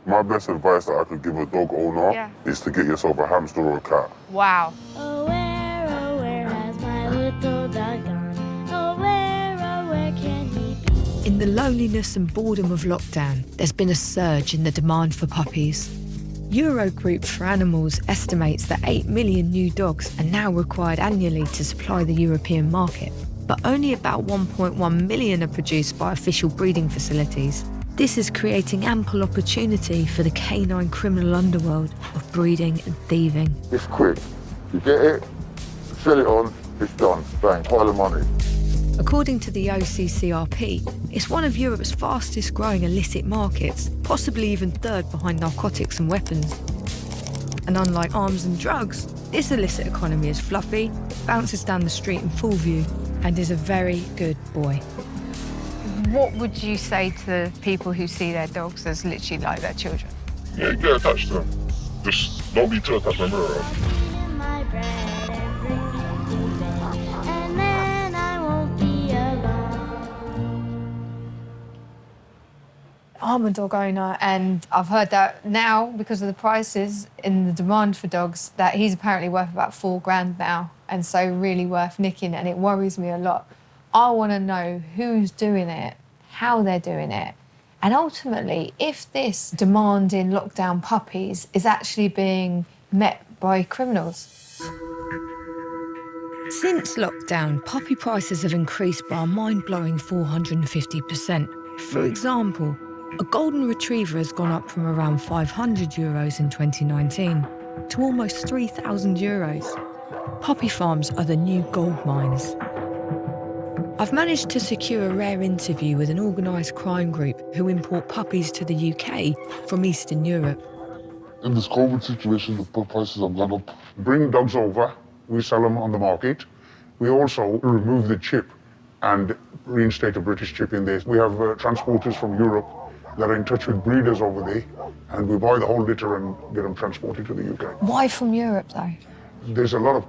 My best advice that I could give a dog owner is to get yourself a hamster or a cat. Wow. Oh, where has my little dog gone? Oh, where can he be? In the loneliness and boredom of lockdown, there's been a surge in the demand for puppies. Eurogroup for Animals estimates that 8 million new dogs are now required annually to supply the European market, but only about 1.1 million are produced by official breeding facilities. This is creating ample opportunity for the canine criminal underworld of breeding and thieving. It's quick. You get it, sell it on, it's done. Bang, pile of money. According to the OCCRP, it's one of Europe's fastest growing illicit markets, possibly even third behind narcotics and weapons. And unlike arms and drugs, this illicit economy is fluffy, bounces down the street in full view, and is a very good boy. What would you say to people who see their dogs as literally like their children? Yeah, get attached to them. Just don't be too attached to them. In my bread and bring him to bed, and then I won't be alone. I'm a dog owner, and I've heard that now, because of the prices in the demand for dogs, that he's apparently worth about £4,000 now, and so really worth nicking, and it worries me a lot. I want to know who's doing it, how they're doing it, and ultimately, if this demand in lockdown puppies is actually being met by criminals. Since lockdown, puppy prices have increased by a mind-blowing 450%. For example, a golden retriever has gone up from around €500 in 2019 to almost €3,000. Puppy farms are the new gold mines. I've managed to secure a rare interview with an organised crime group who import puppies to the UK from Eastern Europe. In this COVID situation, the prices have gone up. Bring dogs over, we sell them on the market. We also remove the chip and reinstate a British chip in there. We have transporters from Europe that are in touch with breeders over there, and we buy the whole litter and get them transported to the UK. Why from Europe, though? There's a lot of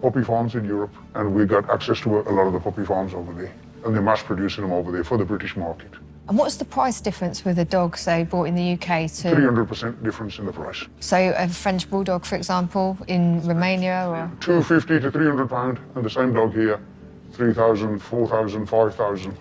puppy farms in Europe, and we got access to a lot of the puppy farms over there, and they're mass producing them over there for the British market. And what's the price difference with a dog, say, bought in the UK to... 300% difference in the price. So a French Bulldog, for example, in Romania, or... £250 to £300, and the same dog here, 3,000, 4,000, 5,000.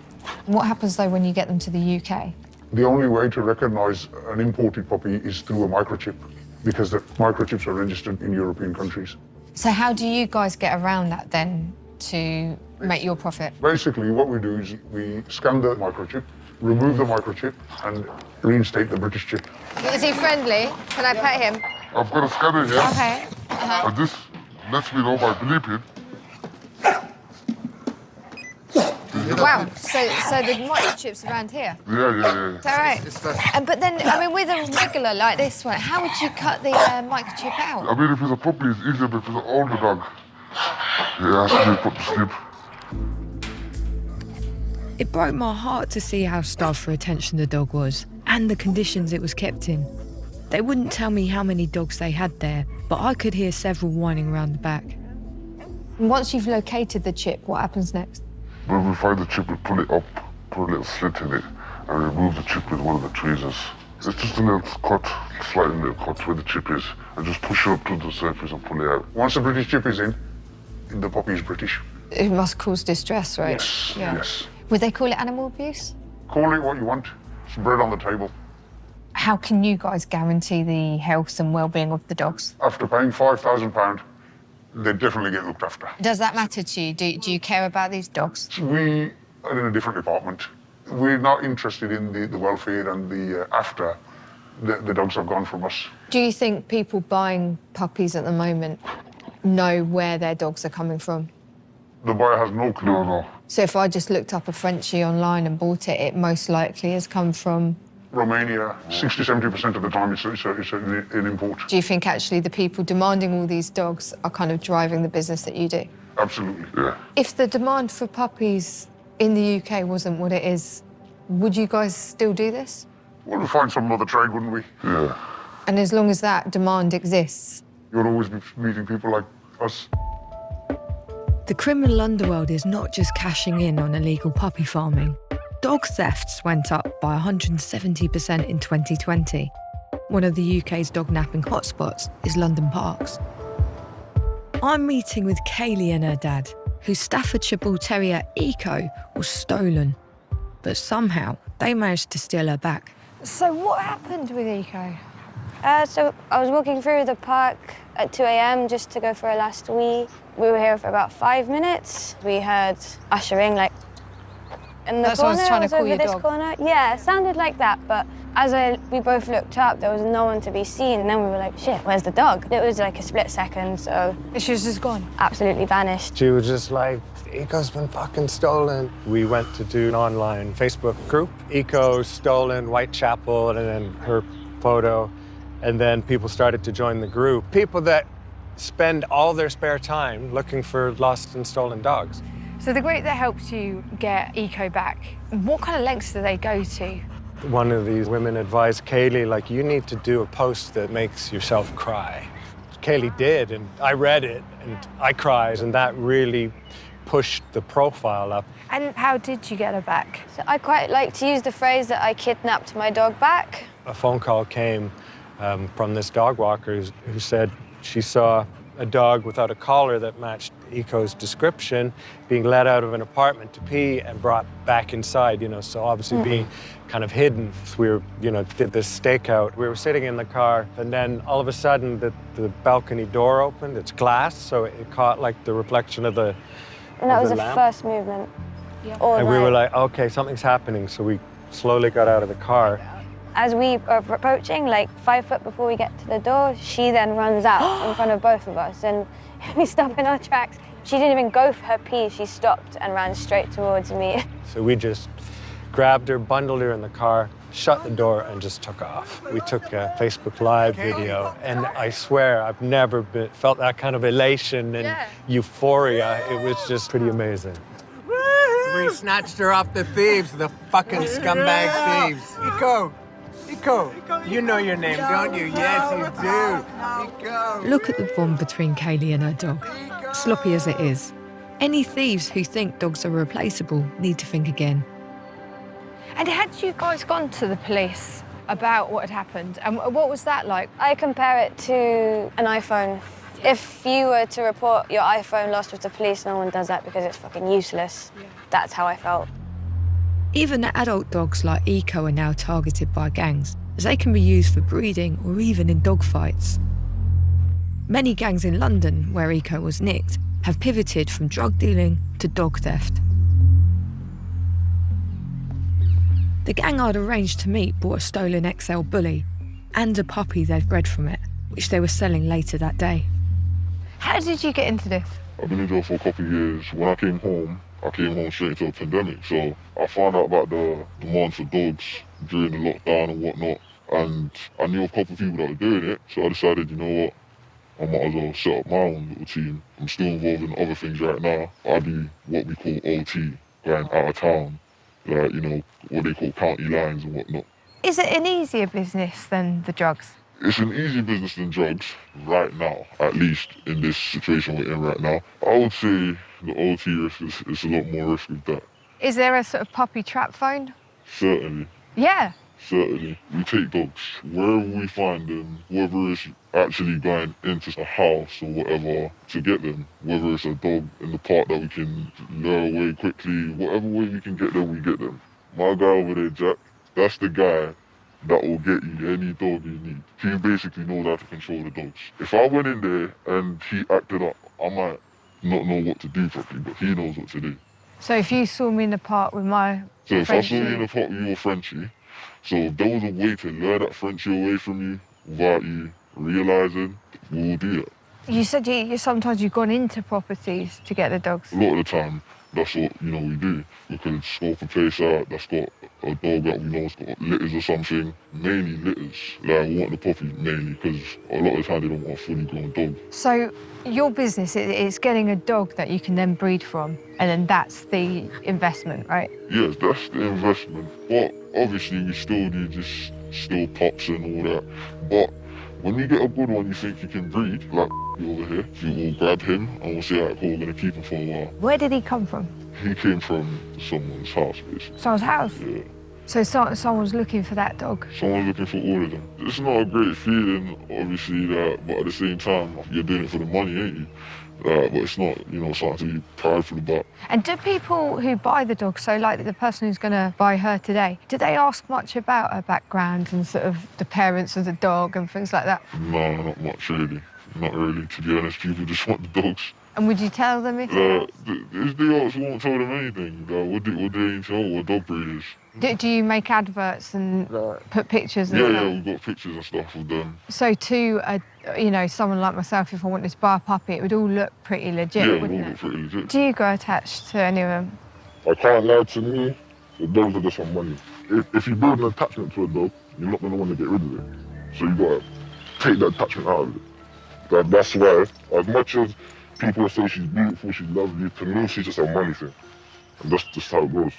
What happens, though, when you get them to the UK? The only way to recognise an imported puppy is through a microchip, because the microchips are registered in European countries. So how do you guys get around that, then, to make your profit? Basically, what we do is we scan the microchip, remove the microchip, and reinstate the British chip. Is he friendly? Can I pet him? I've got a scanner here. Okay. And this lets me know by bleeping. Wow, so the microchip's around here? Yeah. Is that right? But then, I mean, with a regular like this one, how would you cut the microchip out? I mean, if it's a puppy, it's easier, but if it's an older dog, it has to be put to sleep. It broke my heart to see how starved for attention the dog was, and the conditions it was kept in. They wouldn't tell me how many dogs they had there, but I could hear several whining around the back. Once you've located the chip, what happens next? When we find the chip, we pull it up, put a little slit in it, and remove the chip with one of the tweezers. It's just a little cut, slight little cut where the chip is, and just push it up to the surface and pull it out. Once the British chip is in, the puppy is British. It must cause distress, right? Yes, yes. Would they call it animal abuse? Call it what you want. It's bread on the table. How can you guys guarantee the health and well-being of the dogs? After paying £5,000, they definitely get looked after. Does that matter to you? Do you care about these dogs? We are in a different department. We're not interested in the welfare and the after the dogs have gone from us. Do you think people buying puppies at the moment know where their dogs are coming from? The buyer has no clue. No. So if I just looked up a Frenchie online and bought it, it most likely has come from... Romania, 60–70% of the time it's an import. Do you think actually the people demanding all these dogs are kind of driving the business that you do? Absolutely, yeah. If the demand for puppies in the UK wasn't what it is, would you guys still do this? Well, we'd find some other trade, wouldn't we? Yeah. And as long as that demand exists? You'll always be meeting people like us. The criminal underworld is not just cashing in on illegal puppy farming. Dog thefts went up by 170% in 2020, one of the UK's dog napping hotspots is London parks. I'm meeting with Kaylee and her dad, whose Staffordshire Bull Terrier Eco was stolen. But somehow they managed to steal her back. So what happened with Eco? So I was walking through the park at 2 a.m. just to go for a last wee. We were here for about 5 minutes. We heard ushering, like, in the That's what I corner. was trying to call over your this dog. corner. Yeah, it sounded like that, but as we both looked up, there was no one to be seen, and then we were like, shit, where's the dog? It was like a split second, so She was just gone. absolutely vanished. She was just like, Eco's been fucking stolen. We went to do an online Facebook group. Eco stolen, Whitechapel, and then her photo. And then people started to join the group. People that spend all their spare time looking for lost and stolen dogs. So the group that helped you get Eco back, what kind of lengths do they go to? One of these women advised Kaylee, like, you need to do a post that makes yourself cry. Kaylee did, and I read it, and I cried, and that really pushed the profile up. And how did you get her back? So I quite like to use the phrase that I kidnapped my dog back. A phone call came from this dog walker who said she saw a dog without a collar that matched Eco's description being let out of an apartment to pee and brought back inside, you know, so obviously being kind of hidden. We were, you know, did this stakeout. We were sitting in the car, and then all of a sudden the balcony door opened. It's glass, so it caught like the reflection of the And that was the lamp. first movement. Yeah. All And we were night. like, okay, something's happening. So we slowly got out of the car. As we are approaching, like 5 foot before we get to the door, she then runs out in front of both of us, and we stop in our tracks. She didn't even go for her pee, she stopped and ran straight towards me. So we just grabbed her, bundled her in the car, shut the door, and just took off. We took a Facebook Live video, and I swear I've never felt that kind of elation and euphoria. It was just pretty amazing. We snatched her off the thieves, the fucking scumbag thieves. Eco, you know your name, don't you? Yes, you do. Eco. Look at the bond between Kaylee and her dog. Sloppy as it is, any thieves who think dogs are replaceable need to think again. And had you guys gone to the police about what had happened? And what was that like? I compare it to an iPhone. If you were to report your iPhone lost with the police, no one does that because it's fucking useless. That's how I felt. Even adult dogs like Eco are now targeted by gangs, as they can be used for breeding or even in dog fights. Many gangs in London, where Eco was nicked, have pivoted from drug dealing to dog theft. The gang I'd arranged to meet bought a stolen XL bully and a puppy they'd bred from it, which they were selling later that day. How did you get into this? I've been in jail for a couple of years. When I came home straight into a pandemic. So I found out about the demand for dogs during the lockdown and whatnot. And I knew a couple of people that were doing it. So I decided, you know what, I might as well set up my own little team. I'm still involved in other things right now. I do what we call OT, going out of town. Like, you know, what they call county lines and whatnot. Is it an easier business than the drugs? It's an easier business than drugs right now, at least in this situation we're in right now. I would say the OT risk is a lot more risk with that. Is there a sort of puppy trap phone? Certainly, Yeah. certainly. We take dogs wherever we find them, whether it's actually going into a house or whatever to get them, whether it's a dog in the park that we can lure away quickly, whatever way we can get them, we get them. My guy over there, Jack, that's the guy that will get you any dog you need. He basically knows how to control the dogs. If I went in there and he acted up, I might not know what to do properly, but he knows what to do. So if you saw me in the park with my So if I saw Frenchie- you in the park with your Frenchie, so if there was a way to lure that Frenchie away from you without you realising, we'll do that. You said sometimes you've gone into properties to get the dogs. A lot of the time, that's what, you know, we do. We could scope a place out that's got a dog that we know's got litters or something. Mainly litters. Like, we want the puppy mainly, because a lot of the time they don't want a fully grown dog. So your business is getting a dog that you can then breed from, and then that's the investment, right? Yes, that's the investment. But obviously we still do just still pups and all that. But when you get a good one you think you can breed, like over here, you will grab him and we'll say, alright, cool, we're gonna keep him for a while. Where did he come from? He came from someone's house, basically. Someone's house? Yeah. So someone's looking for that dog. Someone's looking for all of them. It's not a great feeling, obviously, but at the same time, you're doing it for the money, ain't you? But it's not, something to be prideful about. And do people who buy the dog, so like the person who's going to buy her today, do they ask much about her background and sort of the parents of the dog and things like that? No, not much really. Not really, to be honest. People just want the dogs. And would you tell them if They won't tell them anything. What they ain't tell what dog breed is. do you make adverts and put pictures and Yeah, stuff? yeah, we've got pictures and stuff of them. So to someone like myself, if I wanted to buy a puppy, it would all look pretty legit, Yeah, it wouldn't will it? look pretty legit. Do you go attached to any of them? I can't lie to me, the dogs are just for money. If you build an attachment to a dog, you're not going to want to get rid of it. So you got to take that attachment out of it. That's why, as much as people say she's beautiful, she's lovely, to me she's just a money thing. And that's just how it goes.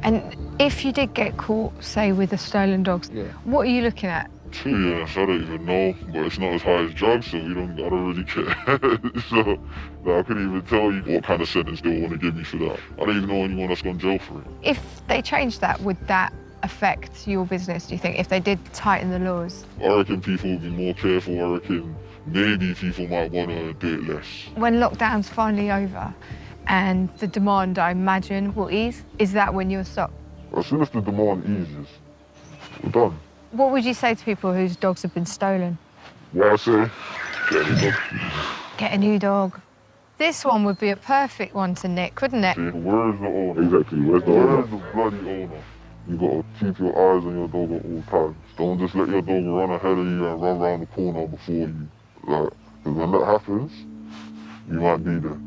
And if you did get caught, say, with a stolen dog, what are you looking at? 2 years, I don't even know, but it's not as high as drugs, so I don't really care. So I couldn't even tell you what kind of sentence they want to give me for that. I don't even know anyone that's gone to jail for it. If they changed that, would that affect your business, do you think, if they did tighten the laws? I reckon people would be more careful. I reckon maybe people might want to do it less. When lockdown's finally over and the demand, I imagine, will ease, is that when you'll stop? As soon as the demand eases, we're done. What would you say to people whose dogs have been stolen? What I say, get a dog. Get a new dog. This one would be a perfect one to nick, wouldn't it? Where is the owner? Exactly, where's the bloody owner? You gotta keep your eyes on your dog at all times. Don't just let your dog run ahead of you and run around the corner before you. Because when that happens, you might be there.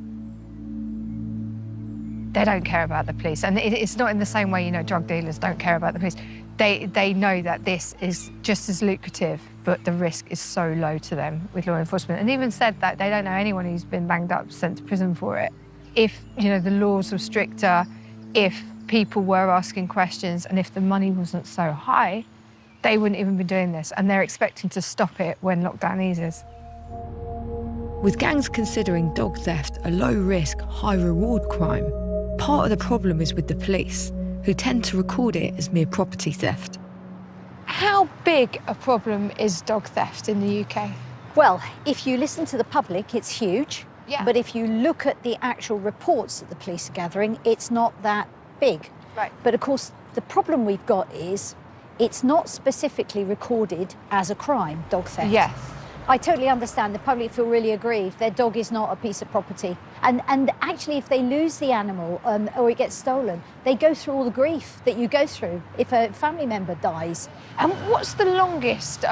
They don't care about the police. And it's not in the same way, drug dealers don't care about the police. They know that this is just as lucrative, but the risk is so low to them with law enforcement. And even said that they don't know anyone who's been banged up, sent to prison for it. If, the laws were stricter, if people were asking questions, and if the money wasn't so high, they wouldn't even be doing this. And they're expecting to stop it when lockdown eases. With gangs considering dog theft a low-risk, high-reward crime, part of the problem is with the police, who tend to record it as mere property theft. How big a problem is dog theft in the UK? Well, if you listen to the public, it's huge. Yeah. But if you look at the actual reports that the police are gathering, it's not that big. Right. But of course, the problem we've got is it's not specifically recorded as a crime, dog theft. Yes. I totally understand. The public feel really aggrieved. Their dog is not a piece of property. And actually, if they lose the animal or it gets stolen, they go through all the grief that you go through if a family member dies. And what's the longest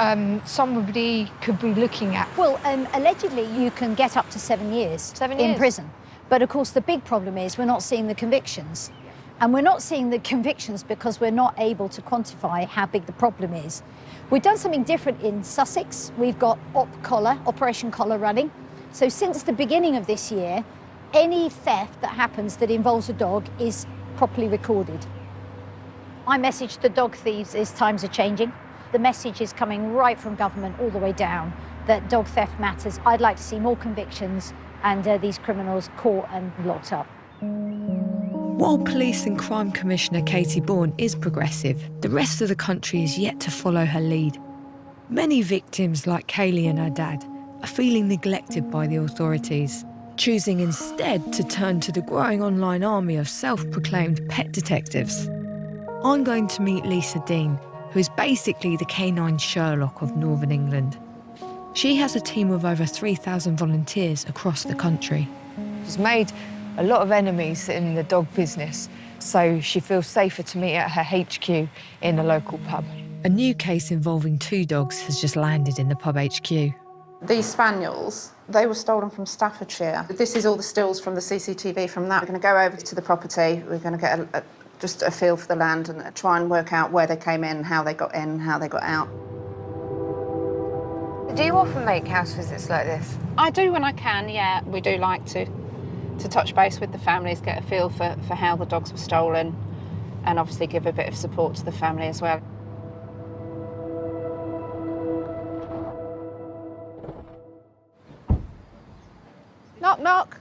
somebody could be looking at? Well, allegedly, you can get up to 7 years, 7 in years? prison. But of course, the big problem is we're not seeing the convictions. And we're not seeing the convictions because we're not able to quantify how big the problem is. We've done something different in Sussex. We've got Operation Collar running. So since the beginning of this year, any theft that happens that involves a dog is properly recorded. My message to dog thieves is times are changing. The message is coming right from government all the way down that dog theft matters. I'd like to see more convictions and these criminals caught and locked up. While Police and Crime Commissioner Katie Bourne is progressive, the rest of the country is yet to follow her lead. Many victims, like Kaylee and her dad, are feeling neglected by the authorities, choosing instead to turn to the growing online army of self-proclaimed pet detectives. I'm going to meet Lisa Dean, who is basically the canine Sherlock of Northern England. She has a team of over 3,000 volunteers across the country. She's made a lot of enemies in the dog business, so she feels safer to meet at her HQ in a local pub. A new case involving 2 dogs has just landed in the pub HQ. These spaniels, they were stolen from Staffordshire. This is all the stills from the CCTV from that. We're going to go over to the property. We're going to get just a feel for the land and try and work out where they came in, how they got in, how they got out. Do you often make house visits like this? I do when I can, yeah. We do like to touch base with the families, get a feel for how the dogs were stolen, and obviously give a bit of support to the family as well. Knock, knock.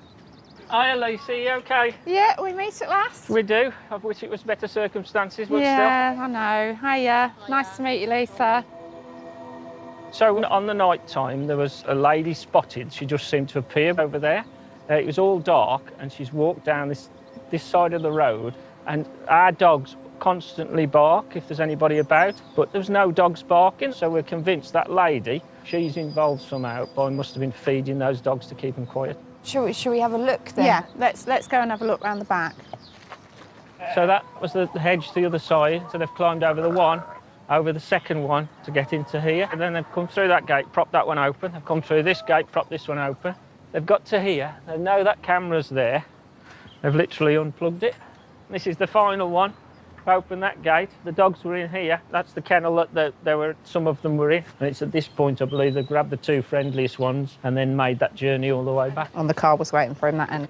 Hi, Lisa, you okay? Yeah, we meet at last. We do. I wish it was better circumstances, but Yeah, I know. Hiya. Nice to meet you, Lisa. still. So on the night time, there was a lady spotted. She just seemed to appear over there. It was all dark, and she's walked down this side of the road, and our dogs constantly bark if there's anybody about, but there's no dogs barking, so we're convinced that lady, she's involved somehow, but I must have been feeding those dogs to keep them quiet. Shall we have a look then? Yeah, let's go and have a look round the back. So that was the hedge to the other side, so they've climbed over the one, over the second one to get into here, and then they've come through that gate, propped that one open, they've come through this gate, propped this one open. They've got to here, they know that camera's there, they've literally unplugged it. This is the final one. Open that gate, the dogs were in here, that's the kennel that some of them were in, and it's at this point I believe they grabbed the two friendliest ones and then made that journey all the way back. And the car was waiting for him, that end.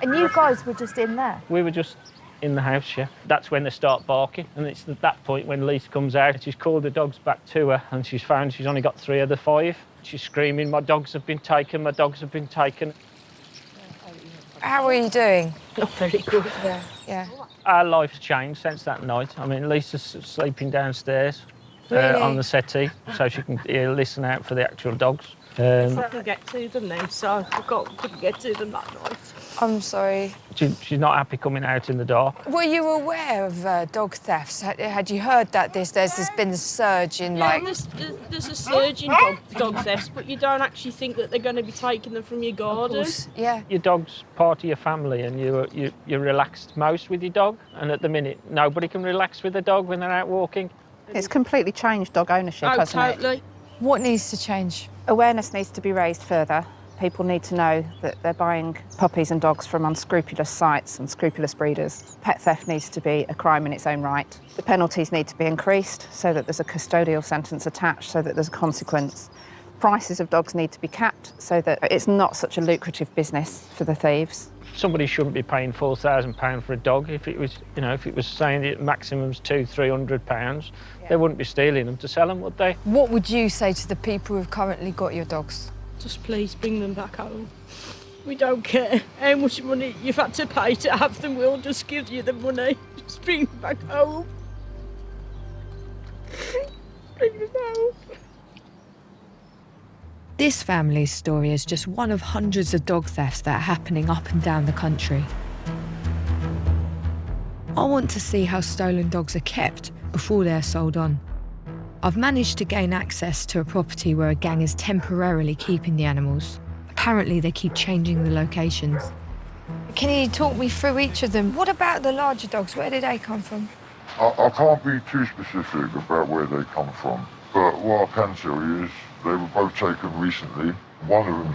And you guys were just in there? We were just in the house, yeah. That's when they start barking, and it's at that point when Lisa comes out. She's called the dogs back to her, and she's found she's only got 3 of the 5. She's screaming, my dogs have been taken, my dogs have been taken. How are you doing? Not very good. Yeah. Our life's changed since that night. I mean, Lisa's sleeping downstairs Really? on the settee, so she can listen out for the actual dogs. I can get to them now, so I couldn't get to them that night. I'm sorry. She's not happy coming out in the dark. Were you aware of dog thefts? Had you heard that there's been a surge in Yeah, there's a surge in dog thefts, but you don't actually think that they're going to be taking them from your garden. Yeah. Your dog's part of your family, and you're relaxed most with your dog. And at the minute, nobody can relax with a dog when they're out walking. It's completely changed dog ownership, Oh, hasn't it? totally. What needs to change? Awareness needs to be raised further. People need to know that they're buying puppies and dogs from unscrupulous sites, unscrupulous breeders. Pet theft needs to be a crime in its own right. The penalties need to be increased so that there's a custodial sentence attached, so that there's a consequence. Prices of dogs need to be capped so that it's not such a lucrative business for the thieves. Somebody shouldn't be paying £4,000 for a dog. If it was, if it was saying the maximum's £200-300, they wouldn't be stealing them to sell them, would they? What would you say to the people who've currently got your dogs? Just please bring them back home. We don't care how much money you've had to pay to have them, we'll just give you the money. Just bring them back home. Bring them home. This family's story is just one of hundreds of dog thefts that are happening up and down the country. I want to see how stolen dogs are kept before they're sold on. I've managed to gain access to a property where a gang is temporarily keeping the animals. Apparently they keep changing the locations. Can you talk me through each of them? What about the larger dogs? Where did they come from? I can't be too specific about where they come from, but what I can tell you is they were both taken recently. One of them,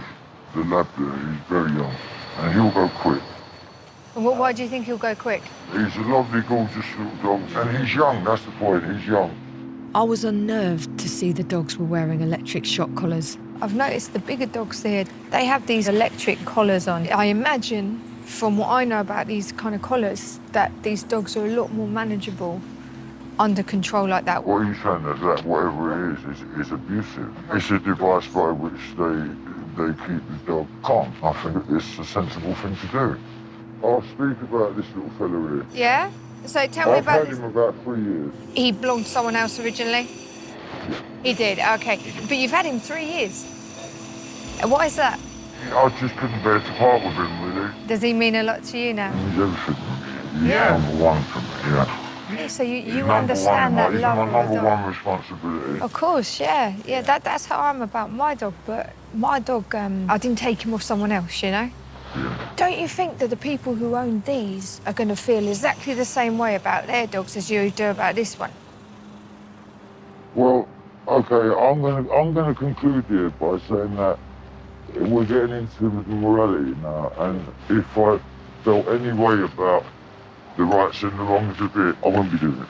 the lab there, he's very young, and he'll go quick. And why do you think he'll go quick? He's a lovely, gorgeous little dog, and he's young, that's the point, he's young. I was unnerved to see the dogs were wearing electric shock collars. I've noticed the bigger dogs here, they have these electric collars on. I imagine, from what I know about these kind of collars, that these dogs are a lot more manageable under control like that. What he's saying is that whatever it is abusive. It's a device by which they keep the dog calm. I think it's a sensible thing to do. I'll speak about this little fella here. Yeah? So tell me about I've had him about 3 years. He belonged to someone else originally? He did, okay. But you've had him 3 years. Why is that? I just couldn't bear to part with him, really. Does he mean a lot to you now? He's everything. He's Yeah. number one for me, yeah. So you He's number understand one, that he's love my of number the dog. one responsibility. Of course, yeah. Yeah, that's how I'm about my dog. But my dog, I didn't take him off someone else, Yeah. Don't you think that the people who own these are going to feel exactly the same way about their dogs as you do about this one? Well, okay, I'm gonna conclude here by saying that we're getting into morality now, and if I felt any way about the rights and the wrongs of it, I wouldn't be doing it.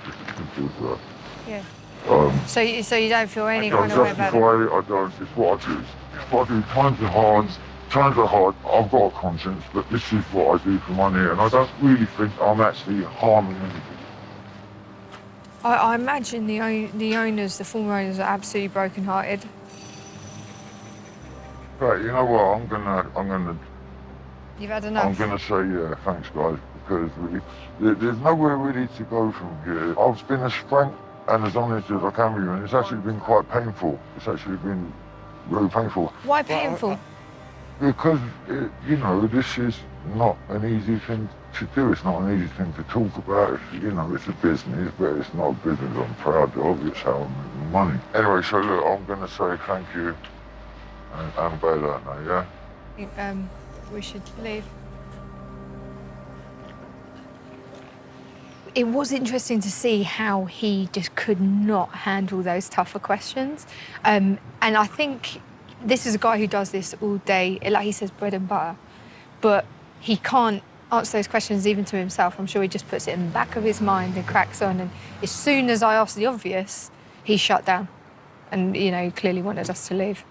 Simple as that. Yeah. So you don't feel any I don't kind of way about justify it? it. I don't. It's what I do. It's what I do. Times are hard. Times are hard. I've got a conscience, but this is what I do for money, and I don't really think I'm actually harming anybody. I imagine the owners, the former owners, are absolutely broken-hearted. Right, you know what? You've had enough. I'm gonna say yeah, thanks guys, because there's nowhere really to go from here. I've been as frank and as honest as I can be, and it's actually been quite painful. It's actually been very painful. Why painful? Because, you know, this is not an easy thing to do. It's not an easy thing to talk about. You know, it's a business, but it's not a business I'm proud of. It's how I make money. Anyway, so look, I'm going to say thank you and bail out now, yeah? We should leave. It was interesting to see how he just could not handle those tougher questions. And I think this is a guy who does this all day, like he says, bread and butter, but he can't answer those questions even to himself. I'm sure he just puts it in the back of his mind and cracks on. And as soon as I asked the obvious, he shut down. And, you know, he clearly wanted us to leave.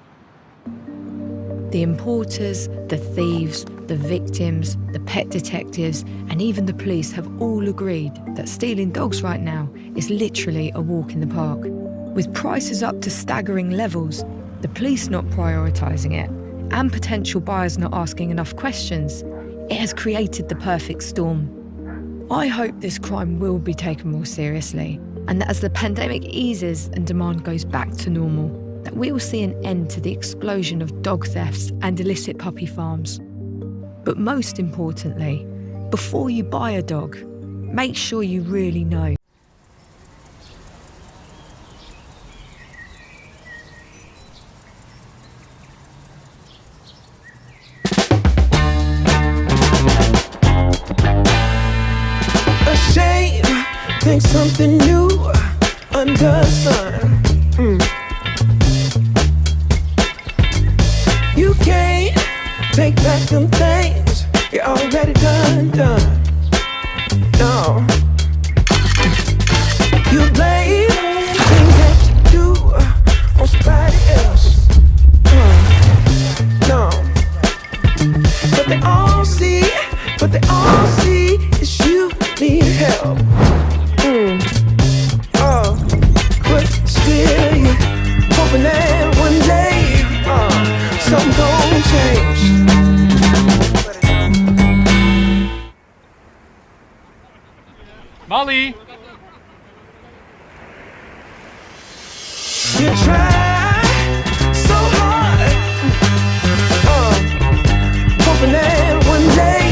The importers, the thieves, the victims, the pet detectives, and even the police have all agreed that stealing dogs right now is literally a walk in the park. With prices up to staggering levels, the police not prioritising it, and potential buyers not asking enough questions, it has created the perfect storm. I hope this crime will be taken more seriously, and that as the pandemic eases and demand goes back to normal, that we will see an end to the explosion of dog thefts and illicit puppy farms. But most importantly, before you buy a dog, make sure you really know. A shame, think something new under the sun. You can't take back them things you already done. No. You blame things that you do on somebody else. No. But they all see is you need help. Oh, but still you hoping that one day something gon' change. Molly! You try so hard, hoping that one day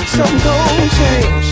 something gon' change.